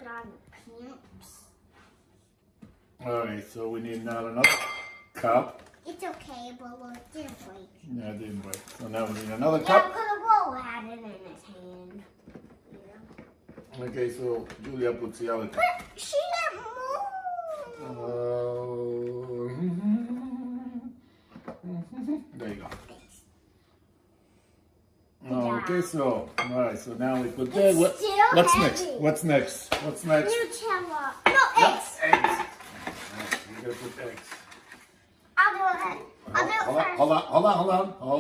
on the pants. Alright, so we need now another cup. It's okay, Abuelo. It didn't break. No, it didn't break. So now we need another Yeah, cup. because Abuelo had it in his hand. Yeah. Okay, so Julia puts the other cup. But she didn't move. There you go. Thanks. Okay, so alright, so now we put It's that. still What's heavy. next? What's next? What's next? Nutella. No, eggs. Eggs. You gotta put eggs. I'll do it. I'll do it first. Hold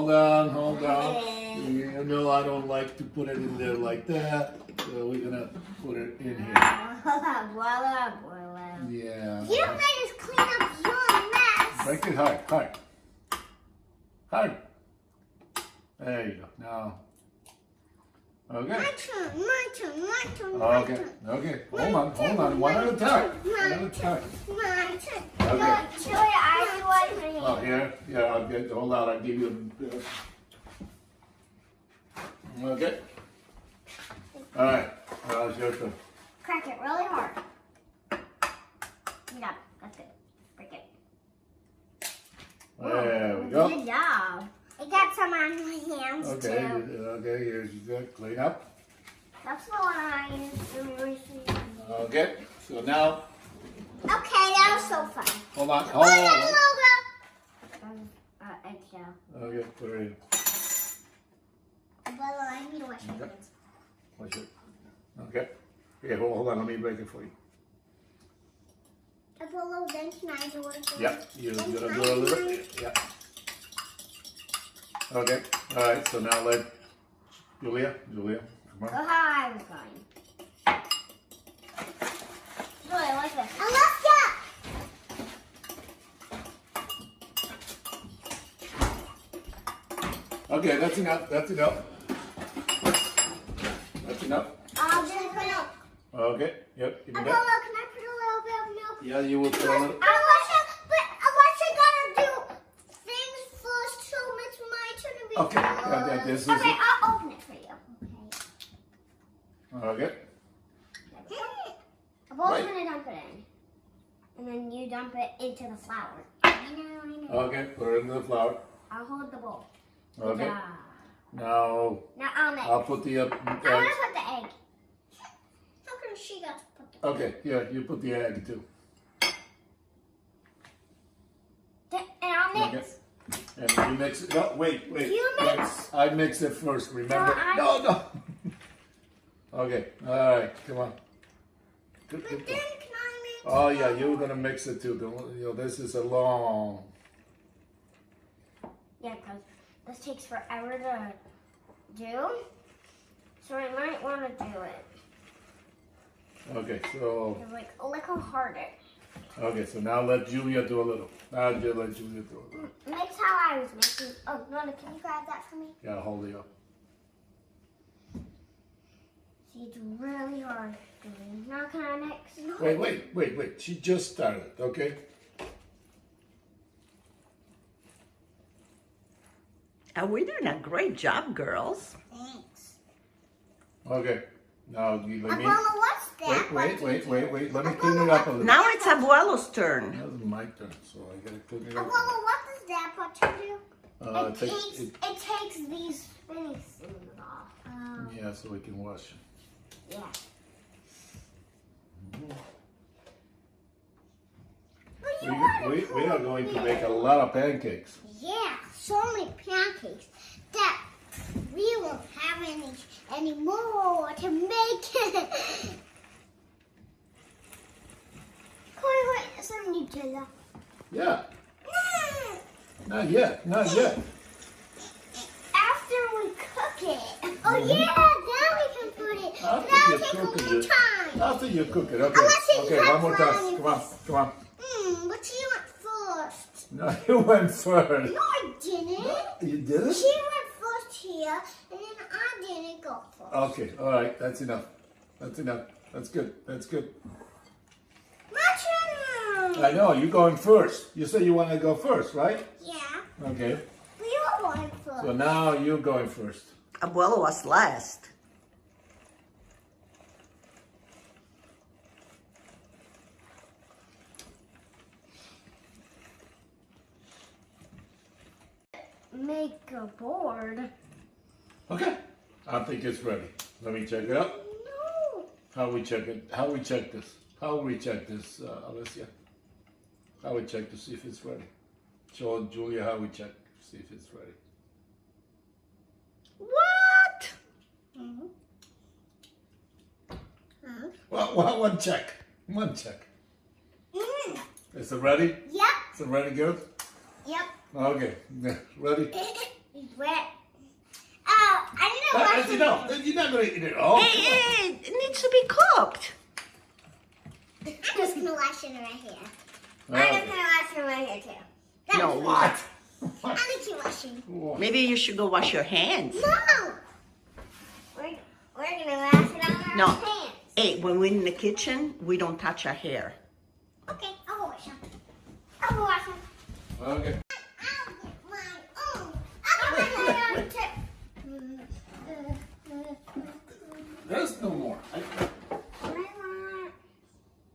on. You know I don't like to put it in there like that. So we're gonna put it in here. Abuelo. Yeah. You made us clean up your mess. Break it hard. Hard. There you go. Now. Okay. My turn. Okay. Hold on. One at a time. My turn. Okay. No, Julia, I do one for you. Oh, here. Yeah, hold on. I'll give you a bit. Okay. All right. Now it's your turn. Crack it really hard. Yeah, that's it. Break it. There we go. Good job. I got some on my hands Okay. too. Okay. Here's your clean up. That's the one I used to receive. Okay. So now, Okay, that was so fun. hold on. Oh, that's the logo. Eggshell. Okay. Put it in. Well, I need to wash my Okay. hands. Watch it. Okay. Here, hold on. Let me break it for you. Abuelo, then can I do it? Yep. You're gonna do a little bit. Yeah. Okay. All right. So now let Julia. Come Go on. how I was going. Julia, like this. I left Okay. That's enough. That's enough. I'll just put milk. Okay. Yep. Give me Abuelo, that. can I put a little bit of milk? Yeah. You will throw it. I gotta do things first, so it's my turn to be Okay. Yeah. This is Okay, it. I'll open it for you. Okay. Abuelo's Right. gonna dump it in. And then you dump it into the flour. I know. Okay. Put it in the flour. I'll hold the bowl. Okay. Yeah. Now Now I'll mix. I'll put the I want eggs. to put the egg. How come she got to put the Okay. Yeah. You put the egg too. And I'll mix. Okay. And you mix it. No. Wait. You mix. I mix it first. Remember? No, No. Okay. All right. Come on. Good, But good, then good. can I mix? Oh yeah, you're gonna mix it too. This is a long. Yeah, because this takes forever to do. So I might want to do it. Okay, so It's like a little harder. so now let Julia do a little. Now let Julia do a little. Mix how I was mixing. Oh, Nonna, can you grab that for me? Yeah, hold it up. See, it's really hard. Now can I mix? No. Wait. She just started. Okay. We're doing a great job, girls. Thanks. Okay. Now you let me. Abuelo, what's that? Wait. Let me clean it up a little. Now it's Abuelo's turn. Now it's my turn, so I gotta clean it up. Abuelo, what does that button do? It It takes these spinny things off. yeah, so we can wash. Yeah. We are going to make a lot of pancakes. Yeah, so many pancakes that we won't have any more to make it. Wait, some Nutella. Yeah. Not yet. After we cook it. Oh yeah, now we can put it. After That'll you take a cook long it. time. After you cook it, okay. Unless it Okay, cuts one more time. around Come on. But she went first. No, you went first. No, I didn't. You did it? She went first here, and then I didn't go first. Okay, all right. That's enough. That's good. My turn. I know, you're going first. You said you want to go first, right? Yeah, Okay. we all went first. So now you're going first. Abuelo was last. make a board. Okay. I think it's ready. Let me check it out. No. How we check it? How we check this? How we check this, Alicia? How we check to see if it's ready? Show Julia how we check, see if it's ready. What? Well, one check. One check. Is it ready? Yep. Is it ready, girls? Yep. Okay. Ready? It's wet. Oh, I need to wash it. No, you're not going to eat it all. Hey, it needs to be cooked. I'm just going to wash it right here. I'm Okay. just going to wash it right here, too. No, what? I'm going to keep washing. Maybe you should go wash your hands. No! We're going to wash it on our No. hands. Hey, when we're in the kitchen, we don't touch our hair. Okay, I'll go wash them. I'll go wash them. Okay. I'll get my own. I'll get my own too. There's no more.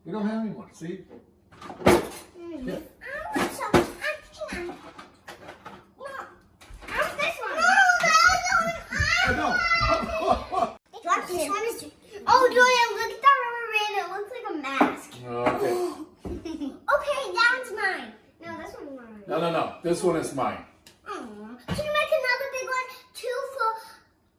We don't have any more. See? Yeah. I want some. Hang on. No. I want this one. No, No. Watch this one is. Oh, Julia, look at that rubber band. It looks like a mask. Okay. Okay, that one's mine. No, this one's mine. No. This one is mine. Aw. Can you make another big one?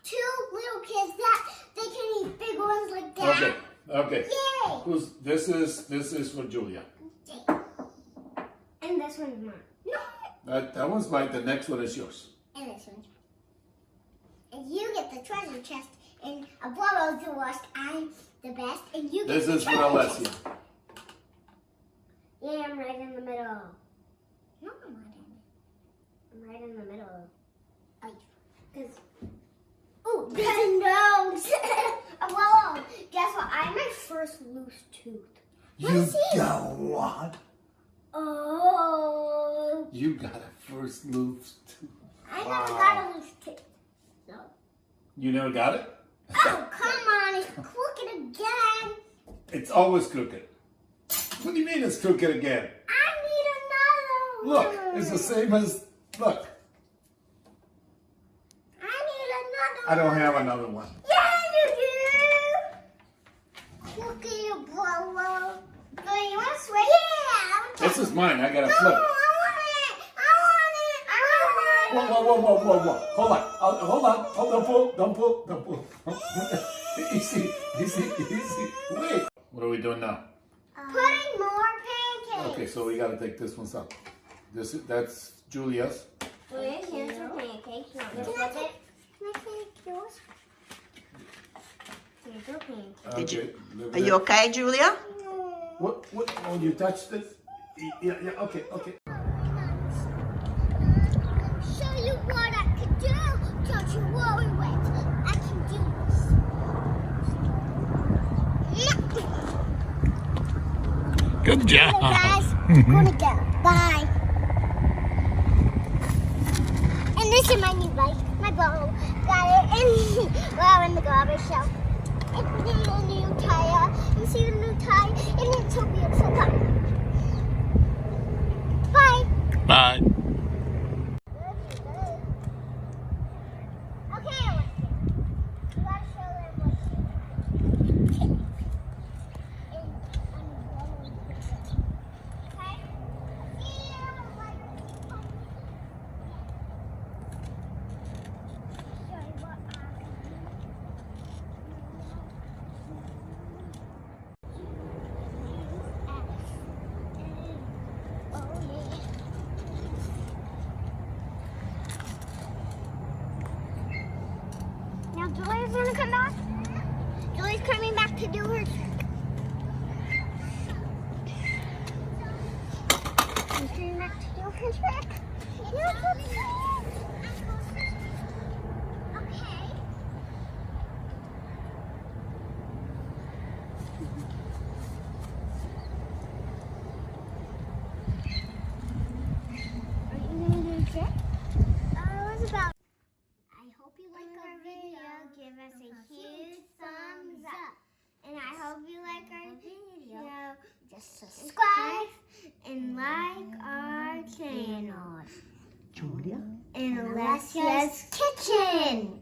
Two little kids that they can eat big ones like that. Okay. Yay! This is for Julia. And this one's mine. No. That one's mine. The next one is yours. And this one's mine. And you get the treasure chest. And Abuelo's the worst. I'm the best. And you get This the is for treasure Alessia. chest. Yeah, I'm right in the middle. No, I'm not in it. I'm right in the middle. Because. Ooh, there's a nose. Abuelo, guess what? I have my first loose tooth. You got what? Oh. You got a first loose tooth. I never got a loose tooth. No. You never got it? Oh, come on. It's crooked again. It's always crooked. What do you mean it's crooked again? I need another Look, one. it's the same as, look. I need another I don't one. have another one. Yeah, you do. Cookie, Abuelo. Do you want to swing? Yeah. This is mine. I got to No, flip. I want it. I want it. I want it. Whoa. Hold on. Hold on. Don't pull. Easy. Wait. What are we doing now? Putting more pancakes. Okay, so we got to take this one out. That's Julia's. Julia, here's your pancakes. You want me to flip it? Can I take yours? Here's your pancakes. Did you- Okay. Are you okay, Julia? What? Oh, you touched it? Yeah. Okay. Show you what I can do. Don't you worry, wait. I can do this. Good job. Okay, guys, I'm gonna go. Bye. And this is my new bike. My ball got it in the garbage show. It needs a new tire. You see the new tire? And it's so beautiful. Bye. Bye. Okay, Alexia. You gotta show them what you did. Okay? See you later. Show you what I can Now Julia's gonna come back. Julia's coming back to do her trick. She's coming back to do her trick. Okay. Are you gonna do a trick? What's about? I hope you like our video. Give us a huge thumbs up. And I hope you like our video. Just subscribe and like our channel. Julia? in Alessia's kitchen.